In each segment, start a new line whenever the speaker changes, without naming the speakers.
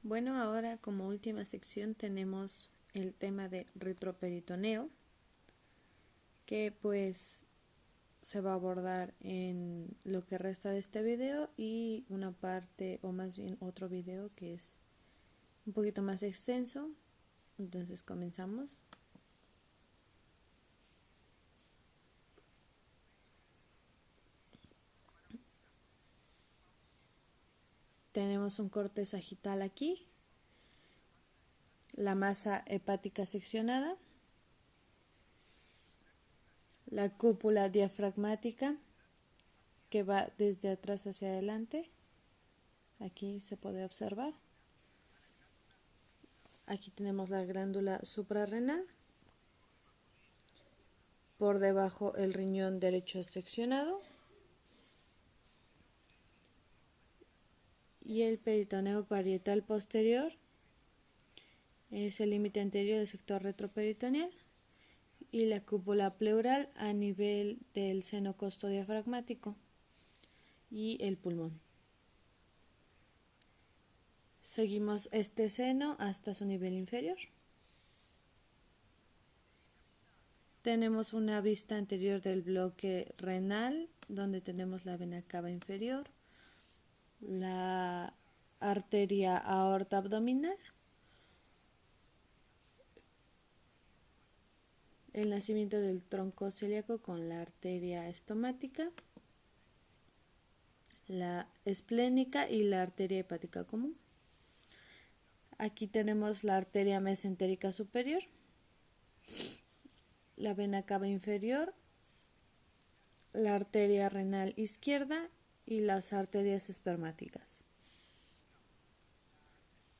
Bueno, ahora como última sección tenemos el tema de retroperitoneo, que pues se va a abordar en lo que resta de este video y una parte o más bien otro video que es un poquito más extenso. Entonces comenzamos. Tenemos un corte sagital aquí, la masa hepática seccionada, la cúpula diafragmática que va desde atrás hacia adelante. Aquí se puede observar. Aquí tenemos la glándula suprarrenal. Por debajo el riñón derecho seccionado. Y el peritoneo parietal posterior es el límite anterior del sector retroperitoneal. Y la cúpula pleural a nivel del seno costodiafragmático y el pulmón. Seguimos este seno hasta su nivel inferior. Tenemos una vista anterior del bloque renal, donde tenemos la vena cava inferior, la arteria aorta abdominal, el nacimiento del tronco celíaco con la arteria estomática, la esplénica y la arteria hepática común. Aquí tenemos la arteria mesentérica superior, la vena cava inferior, la arteria renal izquierda y las arterias espermáticas.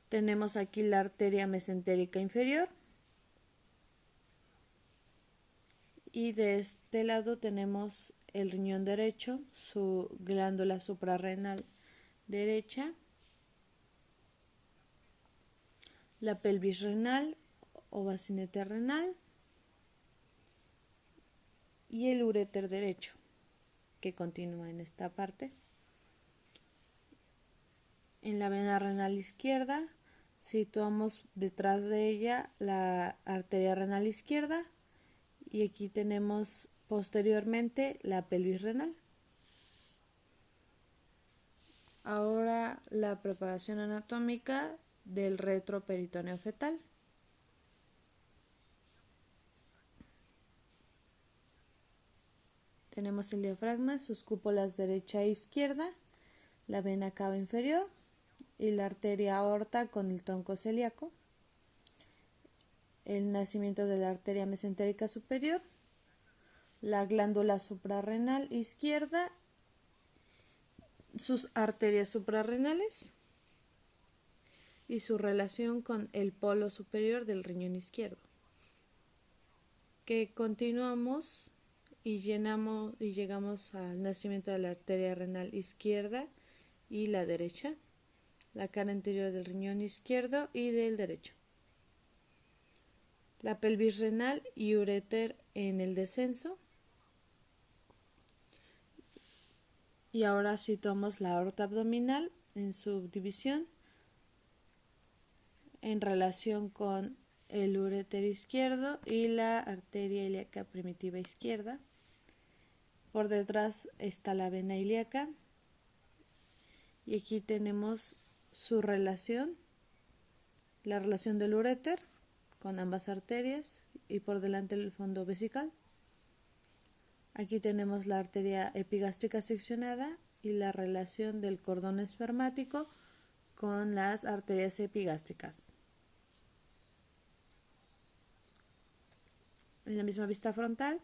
Tenemos aquí la arteria mesentérica inferior y de este lado tenemos el riñón derecho, su glándula suprarrenal derecha, la pelvis renal o bacinete renal y el uréter derecho que continúa en esta parte. En la vena renal izquierda situamos detrás de ella la arteria renal izquierda y aquí tenemos posteriormente la pelvis renal. Ahora la preparación anatómica del retroperitoneo fetal. Tenemos el diafragma, sus cúpulas derecha e izquierda, la vena cava inferior y la arteria aorta con el tronco celíaco, el nacimiento de la arteria mesentérica superior, la glándula suprarrenal izquierda, sus arterias suprarrenales y su relación con el polo superior del riñón izquierdo. Que continuamos y llegamos al nacimiento de la arteria renal izquierda y la derecha, la cara anterior del riñón izquierdo y del derecho, la pelvis renal y uréter en el descenso. Y ahora situamos la aorta abdominal en subdivisión en relación con el uréter izquierdo y la arteria ilíaca primitiva izquierda. Por detrás está la vena ilíaca y aquí tenemos su relación, la relación del uréter con ambas arterias y por delante el fondo vesical. Aquí tenemos la arteria epigástrica seccionada y la relación del cordón espermático con las arterias epigástricas. En la misma vista frontal,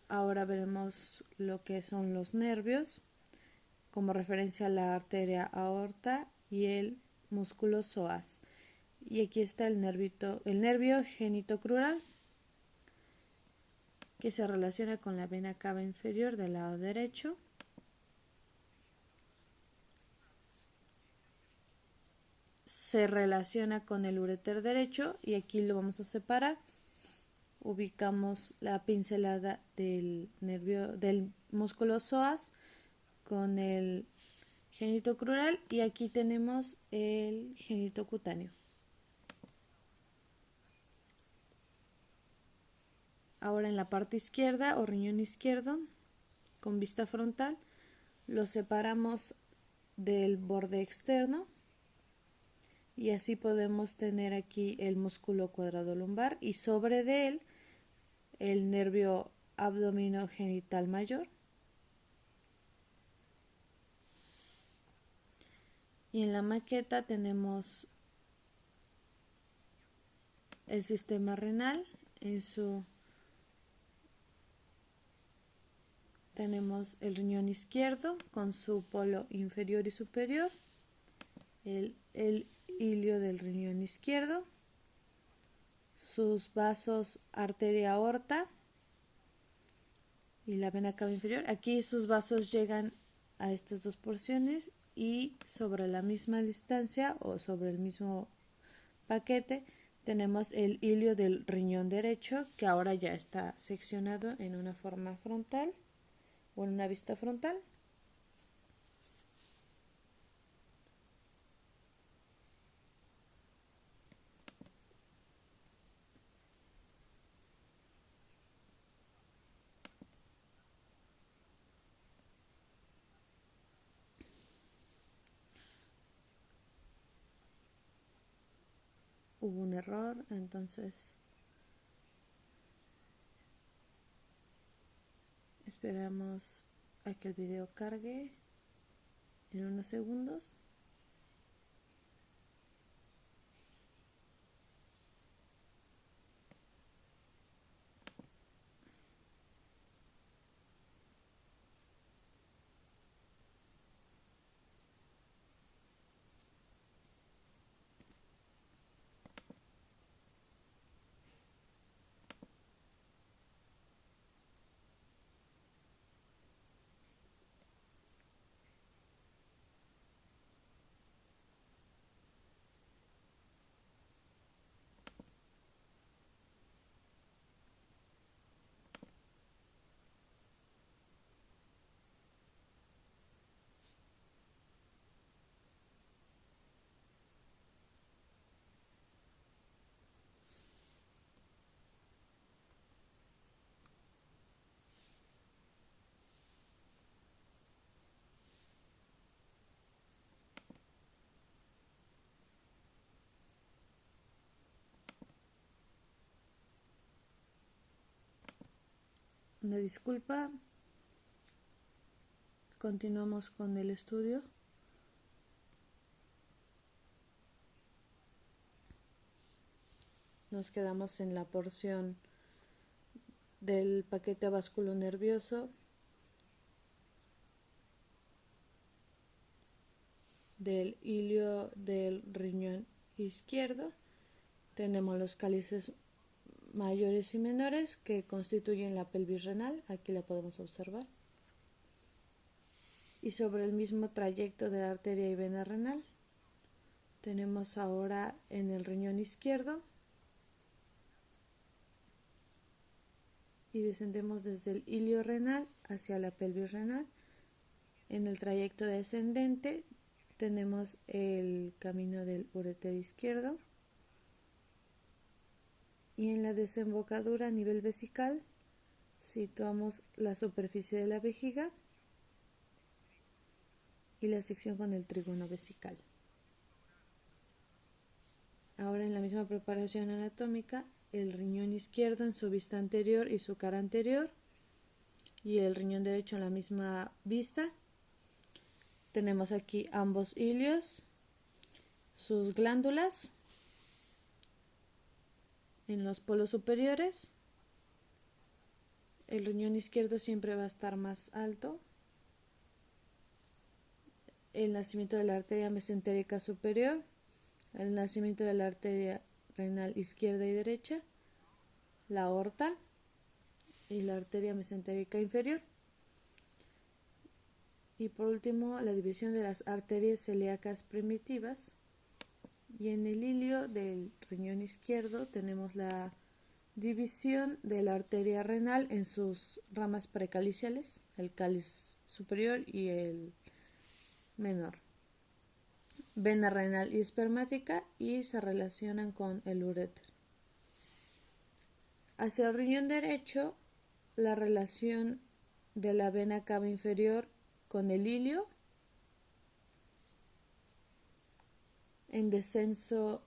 ahora veremos lo que son los nervios, como referencia a la arteria aorta y el músculo psoas. Y aquí está el nervio genitocrural, que se relaciona con la vena cava inferior del lado derecho. Se relaciona con el uréter derecho y aquí lo vamos a separar. Ubicamos la pincelada del músculo psoas con el genitocrural y aquí tenemos el genitocutáneo. Ahora en la parte izquierda o riñón izquierdo con vista frontal lo separamos del borde externo y así podemos tener aquí el músculo cuadrado lumbar y sobre de él el nervio abdominogenital mayor. Y en la maqueta tenemos el sistema renal, tenemos el riñón izquierdo con su polo inferior y superior, el ilio del riñón izquierdo, sus vasos arteria aorta y la vena cava inferior. Aquí sus vasos llegan a estas dos porciones y sobre la misma distancia o sobre el mismo paquete tenemos el ilio del riñón derecho, que ahora ya está seccionado en una forma frontal o en una vista frontal. Hubo un error, entonces esperamos a que el video cargue en unos segundos. Una disculpa, continuamos con el estudio. Nos quedamos en la porción del paquete vasculonervioso del ilio del riñón izquierdo. Tenemos los cálices mayores y menores que constituyen la pelvis renal, aquí la podemos observar. Y sobre el mismo trayecto de la arteria y vena renal, tenemos ahora en el riñón izquierdo y descendemos desde el ilio renal hacia la pelvis renal. En el trayecto descendente tenemos el camino del uréter izquierdo y en la desembocadura a nivel vesical situamos la superficie de la vejiga y la sección con el trígono vesical. Ahora en la misma preparación anatómica, el riñón izquierdo en su vista anterior y su cara anterior y el riñón derecho en la misma vista. Tenemos aquí ambos ilios, sus glándulas en los polos superiores. El riñón izquierdo siempre va a estar más alto. El nacimiento de la arteria mesentérica superior, el nacimiento de la arteria renal izquierda y derecha, la aorta y la arteria mesentérica inferior. Y por último, la división de las arterias celíacas primitivas. Y en el ilio del riñón izquierdo tenemos la división de la arteria renal en sus ramas precaliciales, el cáliz superior y el menor, vena renal y espermática, y se relacionan con el uréter. Hacia el riñón derecho, la relación de la vena cava inferior con el ilio, en descenso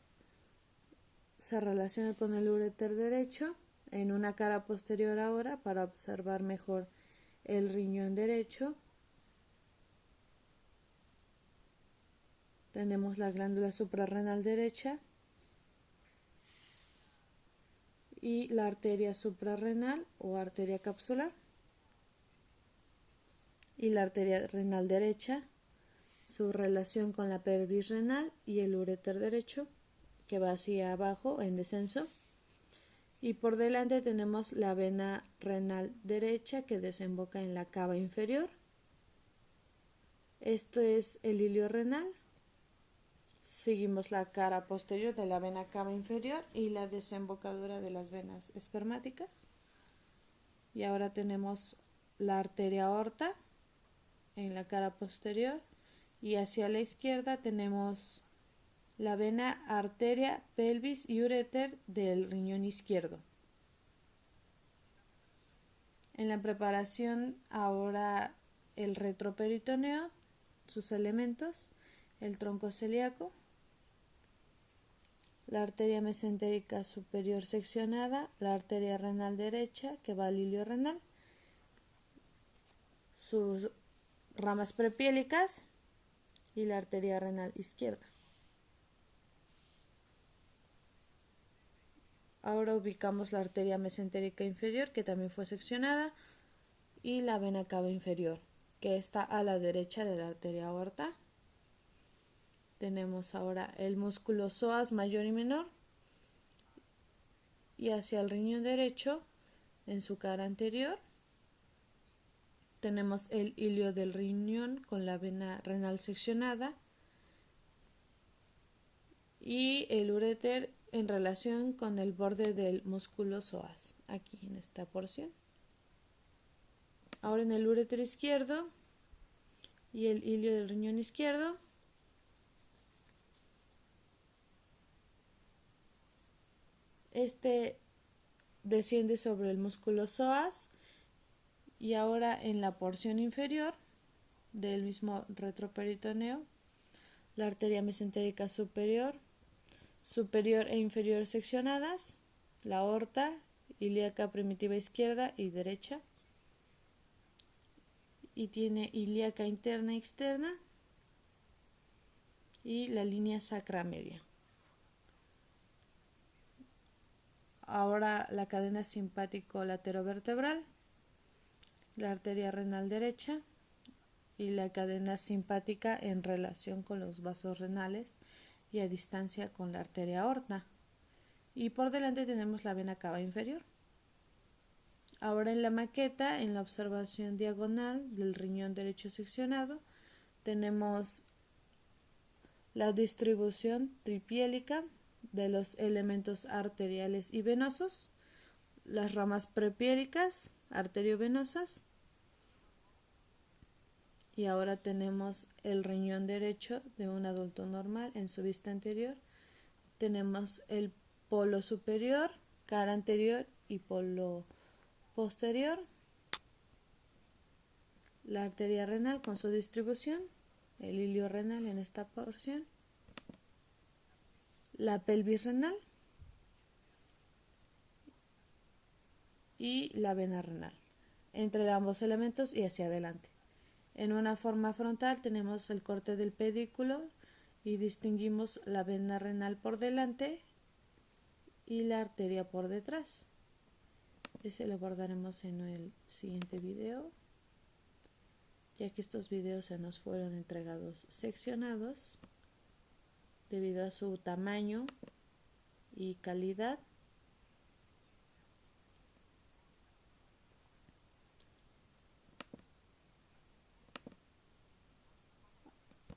se relaciona con el uréter derecho, en una cara posterior ahora para observar mejor el riñón derecho. Tenemos la glándula suprarrenal derecha y la arteria suprarrenal o arteria capsular, y la arteria renal derecha, su relación con la pelvis renal y el uréter derecho, que va hacia abajo en descenso. Y por delante tenemos la vena renal derecha que desemboca en la cava inferior. Esto es el ilio renal. Seguimos la cara posterior de la vena cava inferior y la desembocadura de las venas espermáticas. Y ahora tenemos la arteria aorta en la cara posterior, y hacia la izquierda tenemos la vena arteria pelvis y uréter del riñón izquierdo. En la preparación ahora el retroperitoneo, sus elementos, el tronco celíaco, la arteria mesentérica superior seccionada, la arteria renal derecha que va al ilio renal, sus ramas prepiélicas y la arteria renal izquierda. Ahora ubicamos la arteria mesentérica inferior, que también fue seccionada, y la vena cava inferior, que está a la derecha de la arteria aorta. Tenemos ahora el músculo psoas mayor y menor, y hacia el riñón derecho, en su cara anterior, tenemos el ilio del riñón con la vena renal seccionada y el uréter en relación con el borde del músculo psoas, aquí en esta porción. Ahora en el uréter izquierdo y el ilio del riñón izquierdo, este desciende sobre el músculo psoas, y ahora en la porción inferior del mismo retroperitoneo, la arteria mesentérica superior, superior e inferior seccionadas, la aorta ilíaca primitiva izquierda y derecha, y tiene ilíaca interna y externa y la línea sacra media. Ahora la cadena simpático laterovertebral, la arteria renal derecha y la cadena simpática en relación con los vasos renales y a distancia con la arteria aorta. Y por delante tenemos la vena cava inferior. Ahora en la maqueta, en la observación diagonal del riñón derecho seccionado, tenemos la distribución tripiélica de los elementos arteriales y venosos, las ramas prepiélicas, arteriovenosas, y ahora tenemos el riñón derecho de un adulto normal en su vista anterior. Tenemos el polo superior, cara anterior y polo posterior, la arteria renal con su distribución, el ilio renal en esta porción, la pelvis renal y la vena renal, entre ambos elementos y hacia adelante. En una forma frontal tenemos el corte del pedículo y distinguimos la vena renal por delante y la arteria por detrás. Ese lo abordaremos en el siguiente video, ya que estos videos se nos fueron entregados seccionados debido a su tamaño y calidad.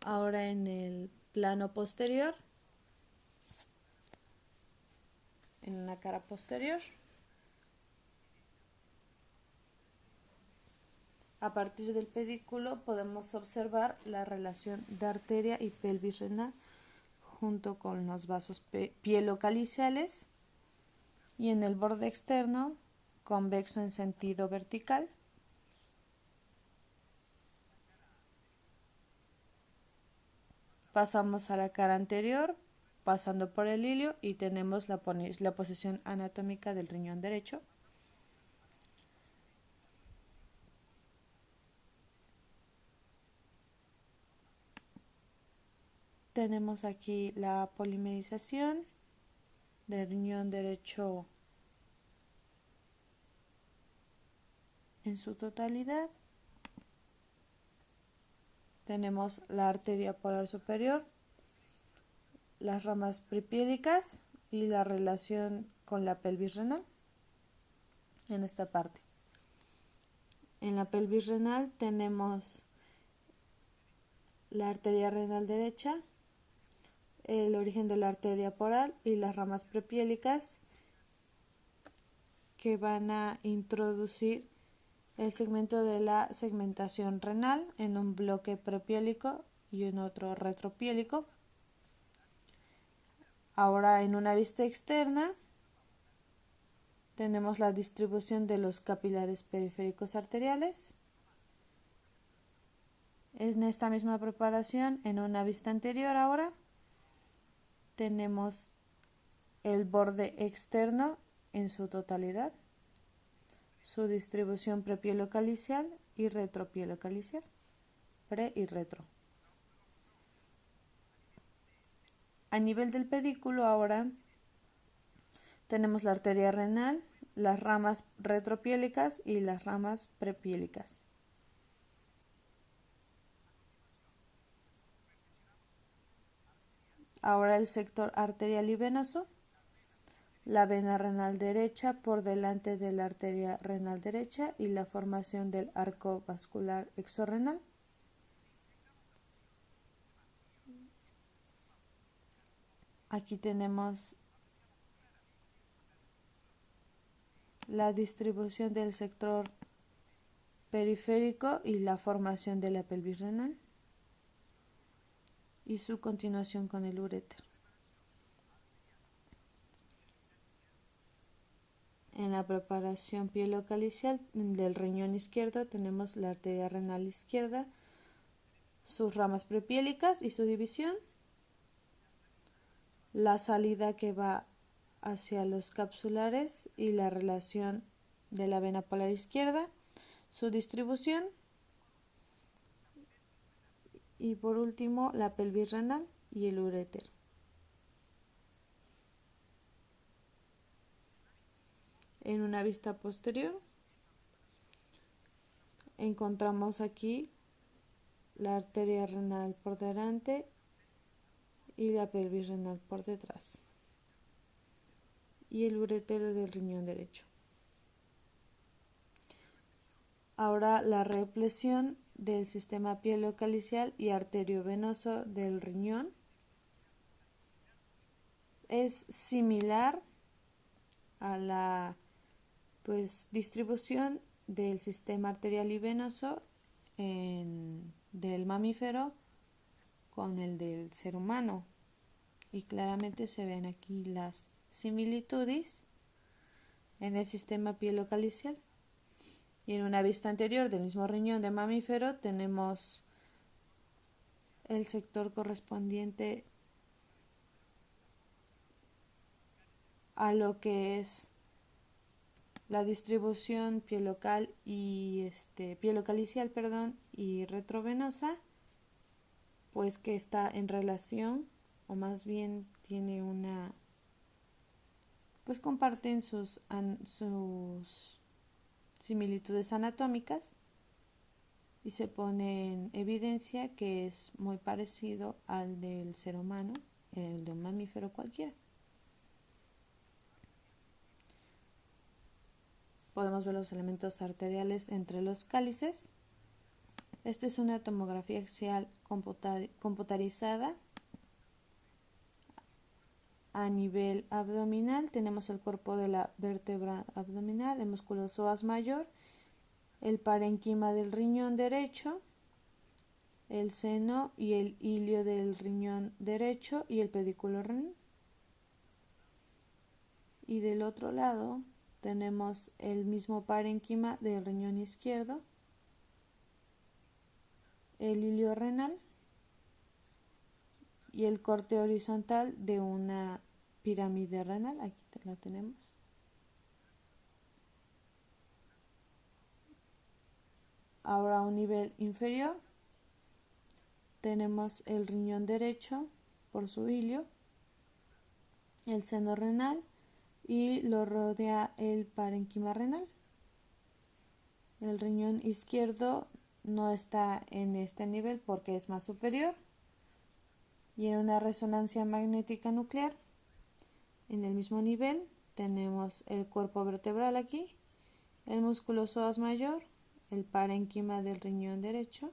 Ahora en el plano posterior, en la cara posterior, A partir del pedículo podemos observar la relación de arteria y pelvis renal junto con los vasos pielocaliciales, y en el borde externo convexo en sentido vertical. Pasamos a la cara anterior, pasando por el ilio, y tenemos la posición anatómica del riñón derecho. Tenemos aquí la polimerización del riñón derecho en su totalidad. Tenemos la arteria polar superior, las ramas prepiélicas y la relación con la pelvis renal en esta parte. En la pelvis renal tenemos la arteria renal derecha, el origen de la arteria poral y las ramas prepiélicas que van a introducir el segmento de la segmentación renal en un bloque prepiélico y en otro retropiélico. Ahora, en una vista externa tenemos la distribución de los capilares periféricos arteriales. En esta misma preparación, en una vista anterior ahora, tenemos el borde externo en su totalidad, su distribución prepielocalicial y retropielocalicial, pre y retro. A nivel del pedículo ahora tenemos la arteria renal, las ramas retropiélicas y las ramas prepiélicas. Ahora el sector arterial y venoso, la vena renal derecha por delante de la arteria renal derecha y la formación del arco vascular exorrenal. Aquí tenemos la distribución del sector periférico y la formación de la pelvis renal y su continuación con el uréter. En la preparación pielocalicial del riñón izquierdo tenemos la arteria renal izquierda, sus ramas prepiélicas y su división, la salida que va hacia los capsulares y la relación de la vena polar izquierda, su distribución y por último la pelvis renal y el uréter. En una vista posterior encontramos aquí la arteria renal por delante y la pelvis renal por detrás y el uréter del riñón derecho. Ahora la represión del sistema pielocalicial y arteriovenoso del riñón es similar a la distribución del sistema arterial y venoso del mamífero con el del ser humano, y claramente se ven aquí las similitudes en el sistema pielocalicial. Y en una vista anterior del mismo riñón de mamífero tenemos el sector correspondiente a lo que es la distribución pielocalicial y retrovenosa, pues que está en relación, o más bien tiene una, pues comparten sus similitudes anatómicas y se pone en evidencia que es muy parecido al del ser humano, el de un mamífero cualquiera. Podemos ver los elementos arteriales entre los cálices. Esta es una tomografía axial computarizada. A nivel abdominal tenemos el cuerpo de la vértebra abdominal, el músculo psoas mayor el parénquima del riñón derecho, el seno y el ilio del riñón derecho y el pedículo renal. Y del otro lado tenemos el mismo parénquima del riñón izquierdo, el ilio renal y el corte horizontal de una pirámide renal. Aquí la tenemos. Ahora a un nivel inferior tenemos el riñón derecho por su ilio, el seno renal y lo rodea el parénquima renal. El riñón izquierdo no está en este nivel porque es más superior. Y en una resonancia magnética nuclear, en el mismo nivel, tenemos el cuerpo vertebral aquí, el músculo psoas mayor, el parénquima del riñón derecho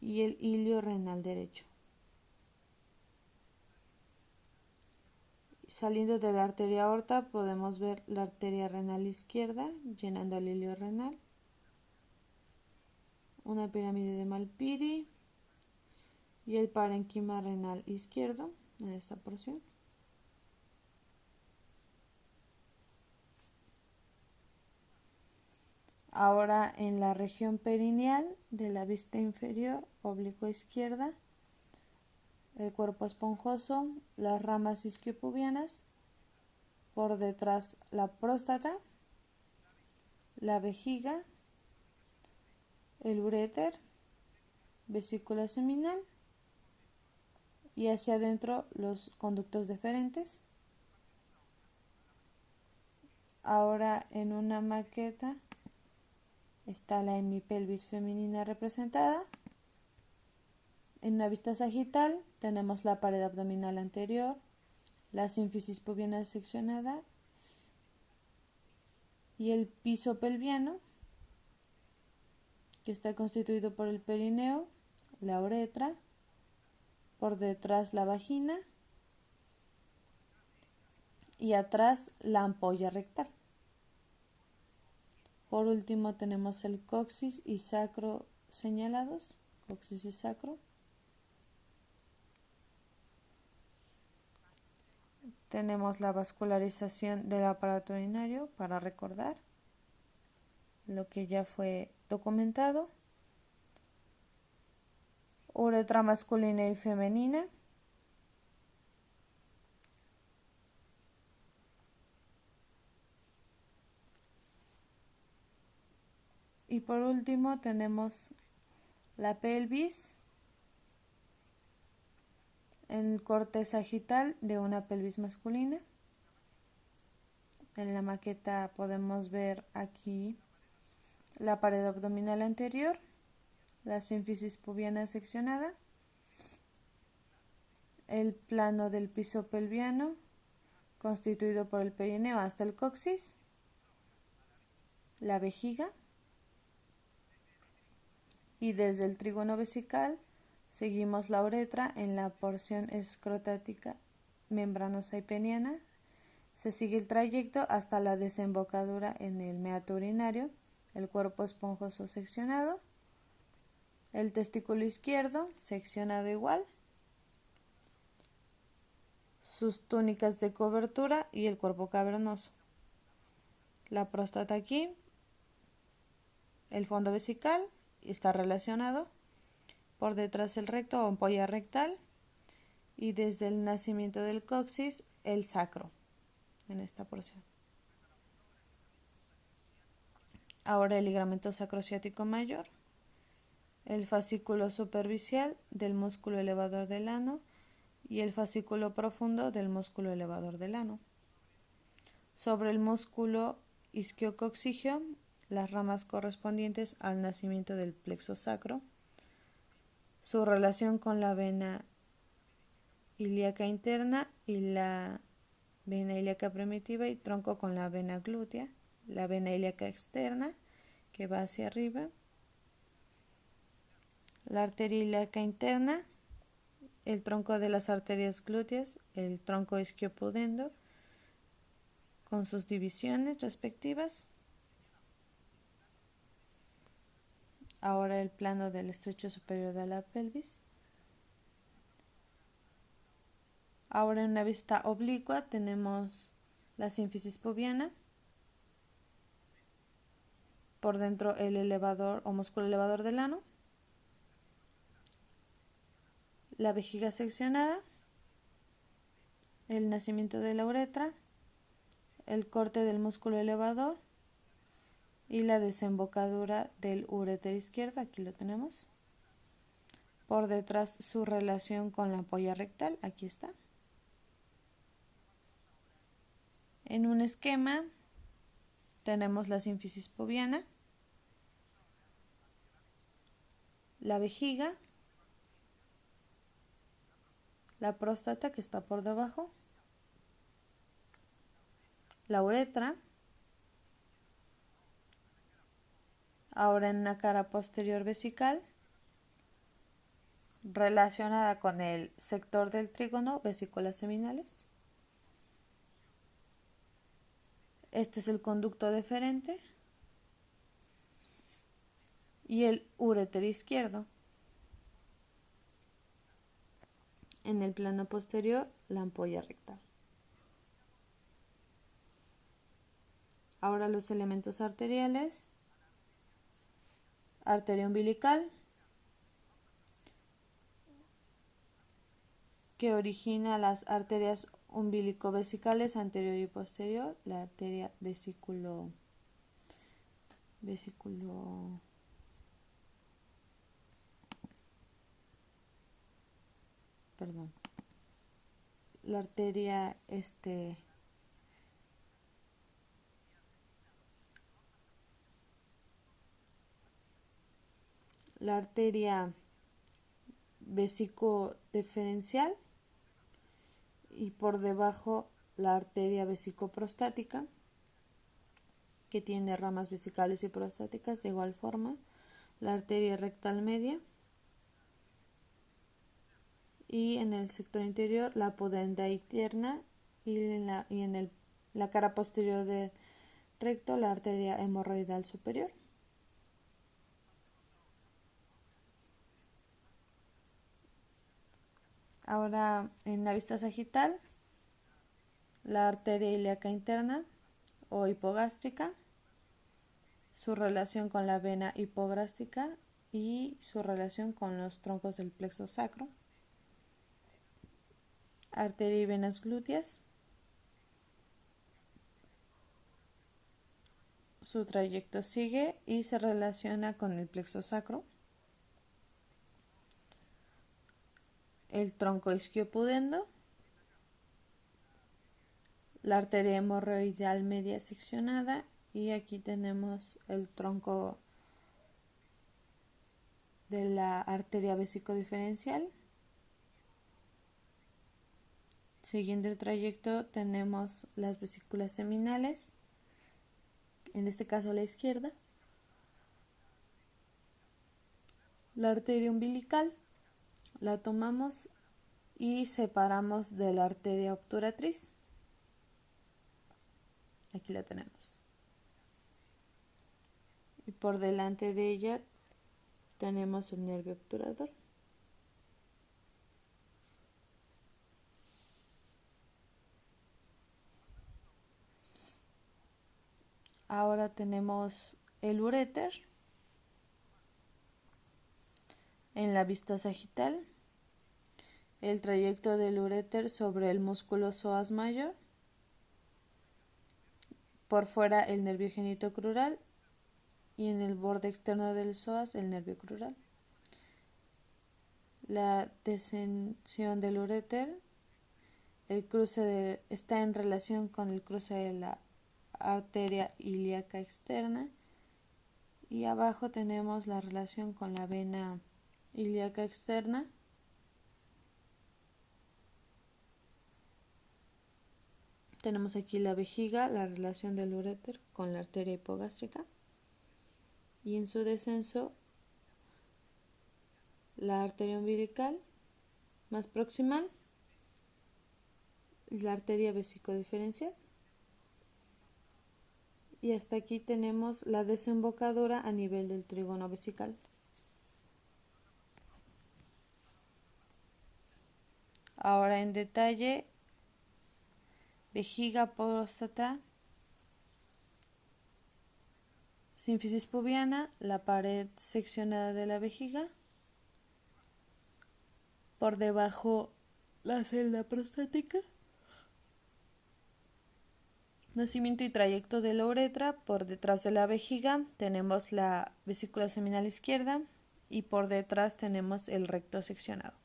y el ilio renal derecho. Saliendo de la arteria aorta podemos ver la arteria renal izquierda llenando el ilio renal, una pirámide de Malpighi y el parénquima renal izquierdo en esta porción. Ahora en la región perineal de la vista inferior oblicua izquierda, el cuerpo esponjoso, las ramas isquiopubianas, por detrás la próstata, la vejiga, el uréter, vesícula seminal y hacia adentro los conductos deferentes. Ahora en una maqueta está la hemipelvis femenina representada. En una vista sagital tenemos la pared abdominal anterior, la sínfisis pubiana seccionada y el piso pelviano, que está constituido por el perineo, la uretra, por detrás la vagina y atrás la ampolla rectal. Por último tenemos el coxis y sacro señalados, coxis y sacro. Tenemos la vascularización del aparato urinario para recordar lo que ya fue documentado. Uretra masculina y femenina. Y por último tenemos la pelvis, el corte sagital de una pelvis masculina. En la maqueta podemos ver aquí la pared abdominal anterior, la sínfisis pubiana seccionada, el plano del piso pelviano constituido por el perineo hasta el coxis, la vejiga y desde el trígono vesical seguimos la uretra en la porción escrotática membranosa y peniana. Se sigue el trayecto hasta la desembocadura en el meato urinario, el cuerpo esponjoso seccionado, el testículo izquierdo seccionado igual, sus túnicas de cobertura y el cuerpo cavernoso. La próstata aquí, el fondo vesical está relacionado, por detrás el recto o ampolla rectal y desde el nacimiento del coxis el sacro en esta porción. Ahora el ligamento sacrociático mayor, el fascículo superficial del músculo elevador del ano y el fascículo profundo del músculo elevador del ano. Sobre el músculo isquiococcigio, las ramas correspondientes al nacimiento del plexo sacro, su relación con la vena ilíaca interna y la vena ilíaca primitiva y tronco con la vena glútea, la vena ilíaca externa que va hacia arriba, la arteria ilíaca interna, el tronco de las arterias glúteas, el tronco isquiopudendo con sus divisiones respectivas. ahora el plano del estrecho superior de la pelvis. Ahora en una vista oblicua tenemos la sínfisis pubiana, por dentro el elevador o músculo elevador del ano, la vejiga seccionada, el nacimiento de la uretra, el corte del músculo elevador y la desembocadura del uréter izquierdo, aquí lo tenemos. Por detrás su relación con la ampolla rectal, aquí está. En un esquema tenemos la sínfisis pubiana, la vejiga, la próstata que está por debajo, la uretra. Ahora en una cara posterior vesical relacionada con el sector del trígono, vesículas seminales. Este es el conducto deferente y el uréter izquierdo. En el plano posterior, la ampolla rectal. Ahora los elementos arteriales. Arteria umbilical, que origina las arterias umbilico-vesicales anterior y posterior, la arteria la arteria la arteria vesicodeferencial y por debajo la arteria vesicoprostática, que tiene ramas vesicales y prostáticas de igual forma, la arteria rectal media y en el sector interior la pudenda interna y en la cara posterior del recto la arteria hemorroidal superior. Ahora en la vista sagital, la arteria ilíaca interna o hipogástrica, su relación con la vena hipográstrica y su relación con los troncos del plexo sacro. Arteria y venas glúteas, su trayecto sigue y se relaciona con el plexo sacro. El tronco isquiopudendo, la arteria hemorroidal media seccionada y aquí tenemos el tronco de la arteria vesicodiferencial. Siguiendo el trayecto tenemos las vesículas seminales, en este caso a la izquierda, la arteria umbilical, la tomamos y separamos de la arteria obturatriz. Aquí la tenemos. Y por delante de ella tenemos el nervio obturador. Ahora tenemos el uréter en la vista sagital, el trayecto del uréter sobre el músculo psoas mayor, por fuera el nervio genitocrural y en el borde externo del psoas el nervio crural. La descensión del uréter, está en relación con el cruce de la arteria ilíaca externa y abajo tenemos la relación con la vena ilíaca externa. Tenemos aquí la vejiga, la relación del uréter con la arteria hipogástrica y en su descenso la arteria umbilical más proximal, la arteria vesicodiferencial y hasta aquí tenemos la desembocadura a nivel del trígono vesical. Ahora en detalle, vejiga, próstata, sínfisis pubiana, la pared seccionada de la vejiga, por debajo la celda prostática, nacimiento y trayecto de la uretra, por detrás de la vejiga tenemos la vesícula seminal izquierda y por detrás tenemos el recto seccionado.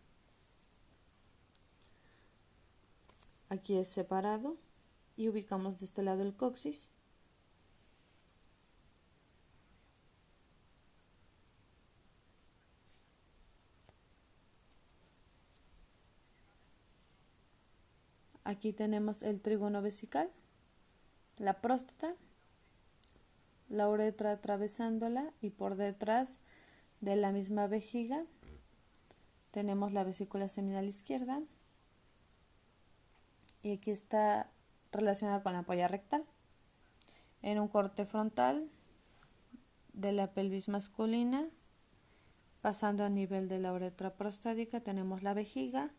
Aquí es separado y ubicamos de este lado el coxis. Aquí tenemos el trígono vesical, la próstata, la uretra atravesándola y por detrás de la misma vejiga tenemos la vesícula seminal izquierda y aquí está relacionada con la ampolla rectal. En un corte frontal de la pelvis masculina, pasando a nivel de la uretra prostática, tenemos la vejiga,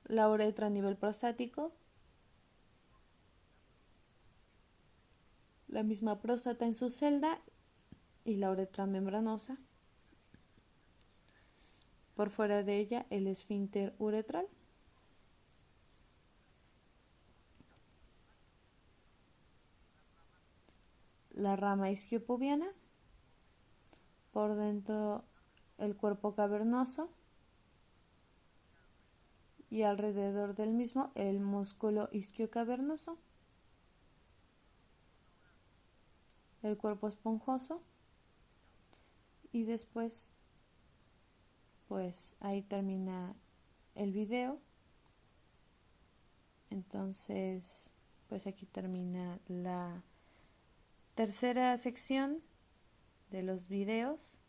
la uretra a nivel prostático, la misma próstata en su celda y la uretra membranosa. Por fuera de ella el esfínter uretral. La rama isquiopubiana, por dentro el cuerpo cavernoso y alrededor del mismo el músculo isquiocavernoso, el cuerpo esponjoso y después pues ahí termina el video. Entonces pues aquí termina la tercera sección de los videos.